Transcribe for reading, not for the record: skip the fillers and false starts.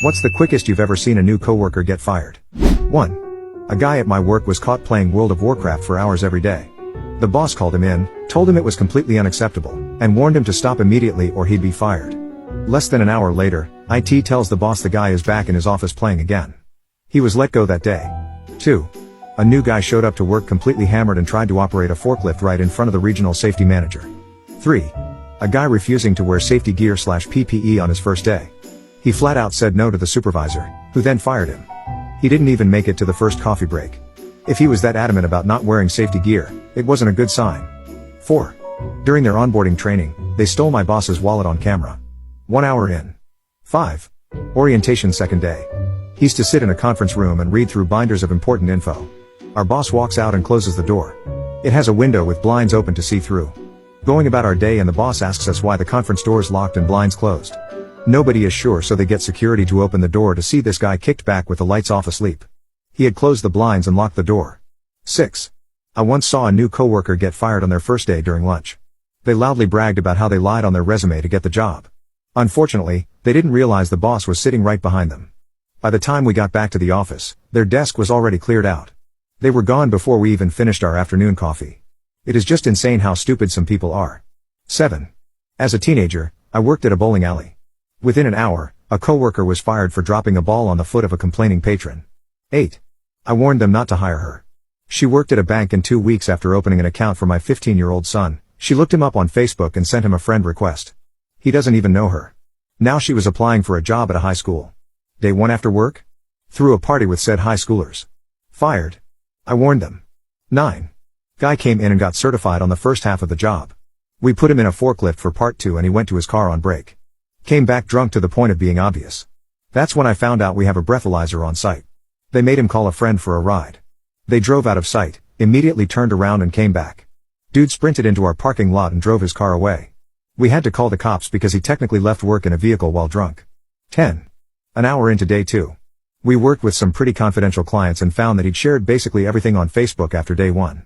What's the quickest you've ever seen a new coworker get fired? 1. A guy at my work was caught playing World of Warcraft for hours every day. The boss called him in, told him it was completely unacceptable, and warned him to stop immediately or he'd be fired. Less than an hour later, IT tells the boss the guy is back in his office playing again. He was let go that day. 2. A new guy showed up to work completely hammered and tried to operate a forklift right in front of the regional safety manager. 3. A guy refusing to wear safety gear/PPE on his first day. He flat out said no to the supervisor, who then fired him. He didn't even make it to the first coffee break. If he was that adamant about not wearing safety gear, it wasn't a good sign. 4. During their onboarding training, they stole my boss's wallet on camera. 1 hour in. 5. Orientation second day. He's to sit in a conference room and read through binders of important info. Our boss walks out and closes the door. It has a window with blinds open to see through. Going about our day and the boss asks us why the conference door's locked and blinds closed. Nobody is sure, so they get security to open the door to see this guy kicked back with the lights off asleep. He had closed the blinds and locked the door. 6. I once saw a new coworker get fired on their first day during lunch. They loudly bragged about how they lied on their resume to get the job. Unfortunately, they didn't realize the boss was sitting right behind them. By the time we got back to the office, their desk was already cleared out. They were gone before we even finished our afternoon coffee. It is just insane how stupid some people are. 7. As a teenager, I worked at a bowling alley. Within an hour, a coworker was fired for dropping a ball on the foot of a complaining patron. 8. I warned them not to hire her. She worked at a bank, and 2 weeks after opening an account for my 15-year-old son, she looked him up on Facebook and sent him a friend request. He doesn't even know her. Now she was applying for a job at a high school. Day 1 after work? Threw a party with said high schoolers. Fired. I warned them. 9. Guy came in and got certified on the first half of the job. We put him in a forklift for part 2 and he went to his car on break. Came back drunk to the point of being obvious. That's when I found out we have a breathalyzer on site. They made him call a friend for a ride. They drove out of sight, immediately turned around and came back. Dude sprinted into our parking lot and drove his car away. We had to call the cops because he technically left work in a vehicle while drunk. 10. An hour into day 2. We worked with some pretty confidential clients and found that he'd shared basically everything on Facebook after day 1.